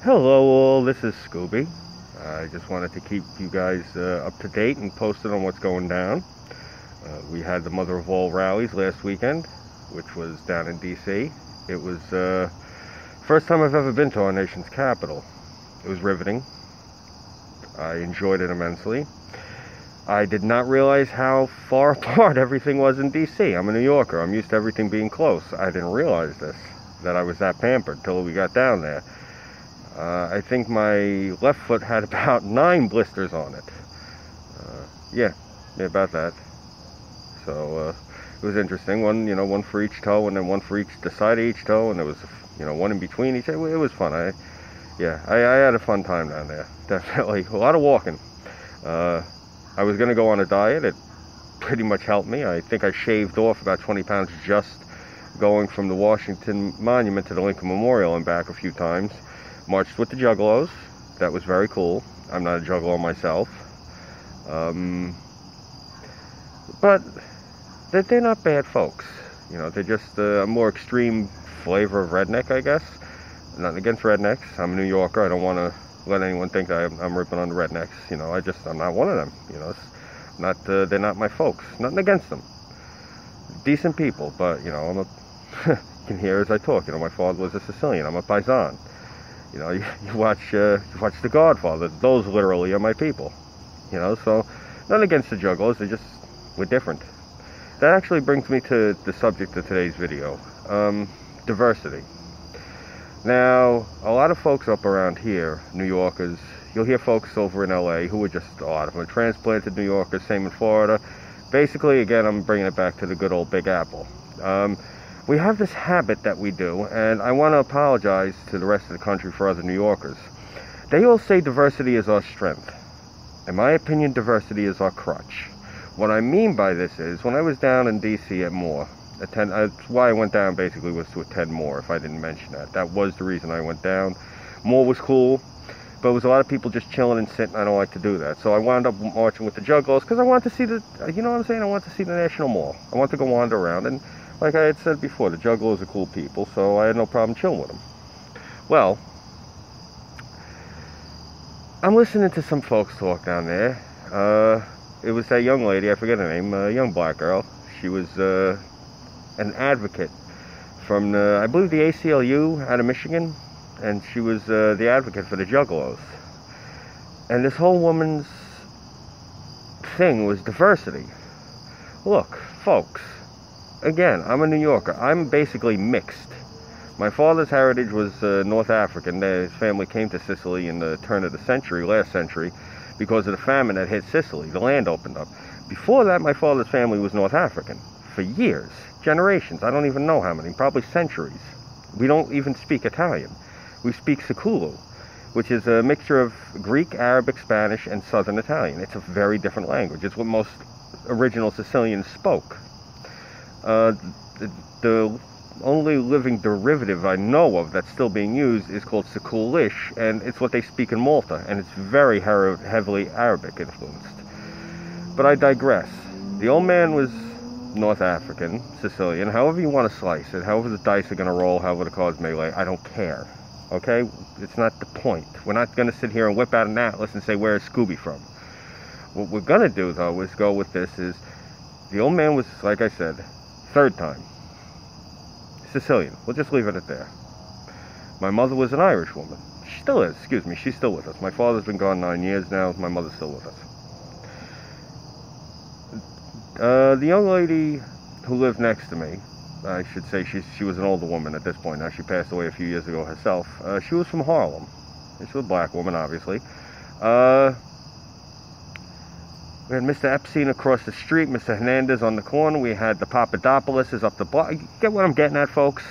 Hello all, this is Scooby. I just wanted to keep you guys up to date and posted on what's going down. We had the mother of all rallies last weekend, which was down in DC. It was first time I've ever been to our nation's capital. It was riveting. I enjoyed it immensely. I did not realize how far apart everything was in DC. I'm a New Yorker. I'm used to everything being close. I didn't realize that I was that pampered till we got down there. I think my left foot had about 9 blisters on it. Yeah, about that. So it was interesting. One for each toe, and then one for the side of each toe, and there was, one in between each. It was fun. I had a fun time down there. Definitely a lot of walking. I was gonna go on a diet. It pretty much helped me. I think I shaved off about 20 pounds just going from the Washington Monument to the Lincoln Memorial and back a few times. Marched with the Juggalos. That was very cool. I'm not a Juggalo myself. But they're not bad folks. They're just a more extreme flavor of redneck, I guess. Nothing against rednecks. I'm a New Yorker. I don't want to let anyone think that I'm ripping on the rednecks. I'm not one of them. They're not my folks. Nothing against them. Decent people, but, I'm a, you can hear as I talk, my father was a Sicilian. I'm a Paisan. You watch The Godfather. Those literally are my people. So nothing against the Juggalos. We're different. That actually brings me to the subject of today's video. Diversity. Now, a lot of folks up around here, New Yorkers, you'll hear folks over in LA who are just, a lot of them are transplanted New Yorkers, same in Florida. Basically, again, I'm bringing it back to the good old Big Apple. We have this habit that we do, and I want to apologize to the rest of the country for other New Yorkers. They all say diversity is our strength. In my opinion, diversity is our crutch. What I mean by this is, when I was down in D.C. at Moore, that's why I went down basically was to attend Moore, if I didn't mention that. That was the reason I went down. Moore was cool, but it was a lot of people just chilling and sitting. I don't like to do that. So I wound up marching with the Juggalos because I wanted to see I wanted to see the National Mall. I wanted to go wander around, and like I had said before, the Juggalos are cool people, so I had no problem chilling with them. Well, I'm listening to some folks talk down there. It was that young lady, I forget her name, a young black girl. She was an advocate from, I believe, the ACLU out of Michigan, and she was the advocate for the Juggalos. And this whole woman's thing was diversity. Look, folks, again, I'm a New Yorker. I'm basically mixed. My father's heritage was North African. His family came to Sicily in the turn of the century, last century, because of the famine that hit Sicily. The land opened up. Before that, my father's family was North African for years, generations. I don't even know how many, probably centuries. We don't even speak Italian. We speak Sikulu, which is a mixture of Greek, Arabic, Spanish, and Southern Italian. It's a very different language. It's what most original Sicilians spoke. The only living derivative I know of that's still being used is called Sikulish, and it's what they speak in Malta, and it's very heavily Arabic influenced. But I digress. The old man was North African, Sicilian, however you want to slice it, however the dice are going to roll, however the cards may lay, I don't care. Okay? It's not the point. We're not going to sit here and whip out an atlas and say, where is Scooby from? What we're going to do, though, is go with this is, the old man was, like I said, third time. Sicilian. We'll just leave it at there. My mother was an Irish woman. She still is, excuse me. She's still with us. My father's been gone 9 years now. My mother's still with us. The young lady who lived next to me, I should say she was an older woman at this point. Now, she passed away a few years ago herself. She was from Harlem. She was a black woman, obviously. We had Mr. Epstein across the street, Mr. Hernandez on the corner. We had the Papadopoulos up the block. You get what I'm getting at, folks?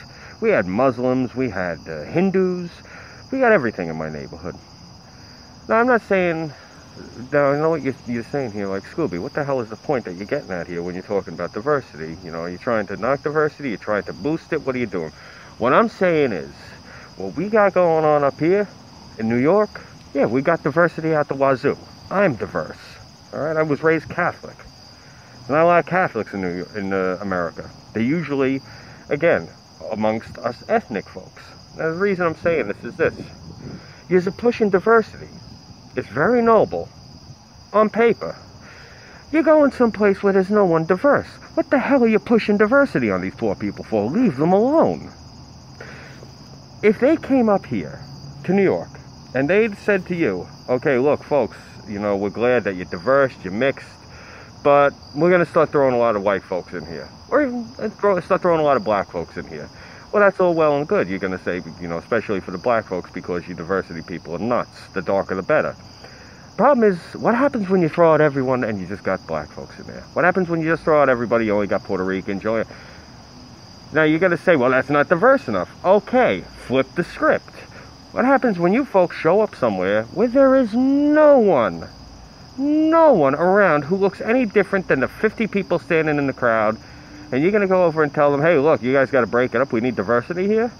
We had Muslims. We had Hindus. We got everything in my neighborhood. Now, I'm not saying... Now, I know what you're saying here, like, Scooby, what the hell is the point that you're getting at here when you're talking about diversity? Are you trying to knock diversity? You're trying to boost it? What are you doing? What I'm saying is, what we got going on up here in New York, yeah, we got diversity out the wazoo. I'm diverse. All right, I was raised Catholic. There's not a lot of Catholics in America. They're usually, again, amongst us ethnic folks. Now, the reason I'm saying this is this. You're pushing diversity. It's very noble on paper. You're going someplace where there's no one diverse. What the hell are you pushing diversity on these poor people for? Leave them alone. If they came up here to New York and they'd said to you, okay, look, folks, you know, we're glad that you're diverse, you're mixed, but we're going to start throwing a lot of white folks in here. Or even start throwing a lot of black folks in here. Well, that's all well and good. You're going to say, you know, especially for the black folks, because you diversity people are nuts. The darker, the better. Problem is, what happens when you throw out everyone and you just got black folks in there? What happens when you just throw out everybody, you only got Puerto Ricans? Now, you're going to say, well, that's not diverse enough. Okay, flip the script. What happens when you folks show up somewhere where there is no one around who looks any different than the 50 people standing in the crowd, and you're going to go over and tell them, hey, look, you guys got to break it up. We need diversity here?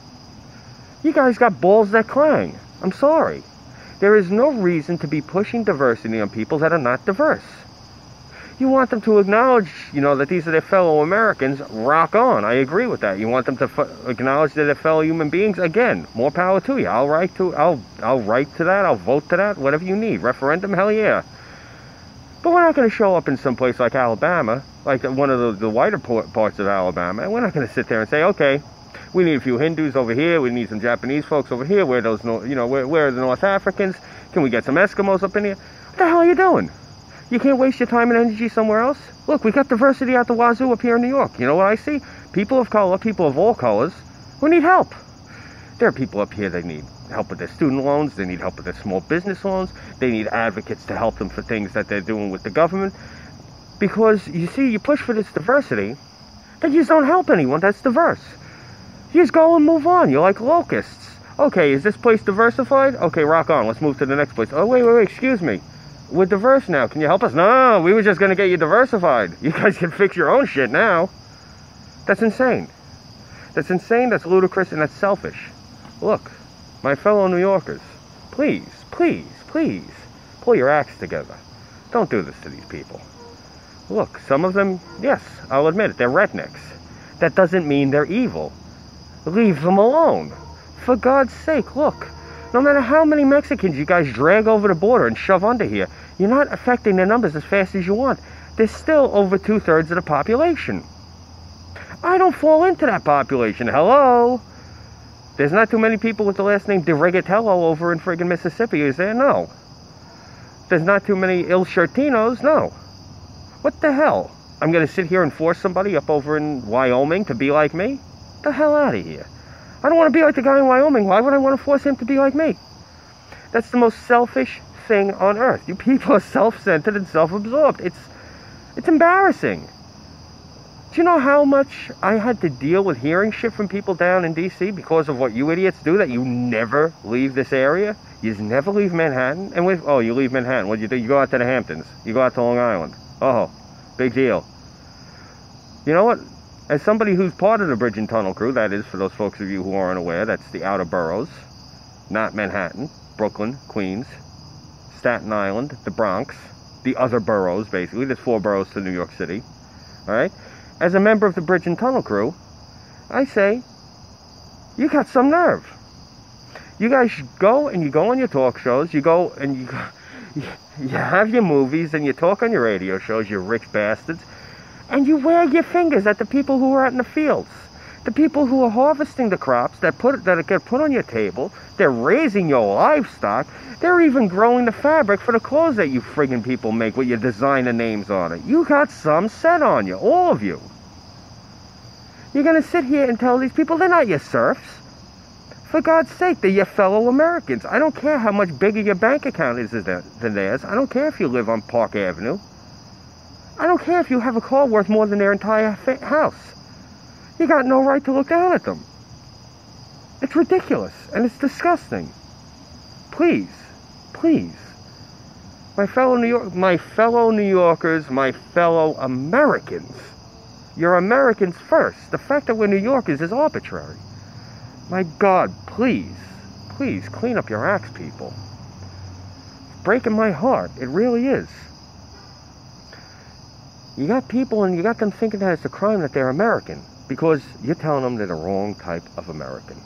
You guys got balls that clang. I'm sorry. There is no reason to be pushing diversity on people that are not diverse. You want them to acknowledge, you know, that these are their fellow Americans. Rock on. I agree with that. You want them to acknowledge that they're fellow human beings. Again, more power to you. I'll write to that. I'll vote to that. Whatever you need. Referendum. Hell yeah. But we're not going to show up in some place like Alabama, like one of the whiter parts of Alabama, and we're not going to sit there and say, okay, we need a few Hindus over here, we need some Japanese folks over here, where are those, where are the North Africans? Can we get some Eskimos up in here? What the hell are you doing? You can't waste your time and energy somewhere else? Look, we got diversity out the wazoo up here in New York. You know what I see? People of color, people of all colors, who need help. There are people up here that need help with their student loans, they need help with their small business loans, they need advocates to help them for things that they're doing with the government. Because, you see, you push for this diversity, then you just don't help anyone that's diverse. You just go and move on. You're like locusts. Okay, is this place diversified? Okay, rock on. Let's move to the next place. Oh, wait, excuse me. We're diverse now. Can you help us? No, we were just going to get you diversified. You guys can fix your own shit now. That's insane. That's insane, that's ludicrous, and that's selfish. Look, my fellow New Yorkers, please, please, please, pull your acts together. Don't do this to these people. Look, some of them, yes, I'll admit it, they're rednecks. That doesn't mean they're evil. Leave them alone. For God's sake, look, no matter how many Mexicans you guys drag over the border and shove under here, you're not affecting their numbers as fast as you want. There's still over 2/3 of the population. I don't fall into that population. Hello? There's not too many people with the last name DeRigatello over in friggin' Mississippi, is there? No. There's not too many Il Shirtinos? No. What the hell? I'm going to sit here and force somebody up over in Wyoming to be like me? The hell out of here. I don't want to be like the guy in Wyoming. Why would I want to force him to be like me? That's the most selfish thing on earth. You people are self-centered and self-absorbed. It's embarrassing. Do you know how much I had to deal with hearing shit from people down in D.C. because of what you idiots do, that you never leave this area? You just never leave Manhattan? And you leave Manhattan. What do you do? You go out to the Hamptons. You go out to Long Island. Oh, big deal. You know what? As somebody who's part of the Bridge and Tunnel crew, that is, for those folks of you who aren't aware, that's the outer boroughs, not Manhattan, Brooklyn, Queens, Staten Island, the Bronx, the other boroughs, basically. There's 4 boroughs to New York City. All right? As a member of the Bridge and Tunnel crew, I say, you got some nerve. You guys go and you go on your talk shows, you go and you have your movies and you talk on your radio shows, you rich bastards, and you wag your fingers at the people who are out in the fields, the people who are harvesting the crops that get put on your table. They're raising your livestock. They're even growing the fabric for the clothes that you friggin' people make with your designer names on it. You got some set on you, all of you. You're going to sit here and tell these people they're not your serfs. For God's sake, they're your fellow Americans. I don't care how much bigger your bank account is than theirs. I don't care if you live on Park Avenue. I don't care if you have a car worth more than their entire house. You got no right to look down at them. It's ridiculous, and it's disgusting. Please, please, my fellow New Yorkers, my fellow Americans, you're Americans first. The fact that we're New Yorkers is arbitrary. My God, please, please clean up your acts, people. It's breaking my heart. It really is. You got people and you got them thinking that it's a crime that they're American because you're telling them they're the wrong type of American.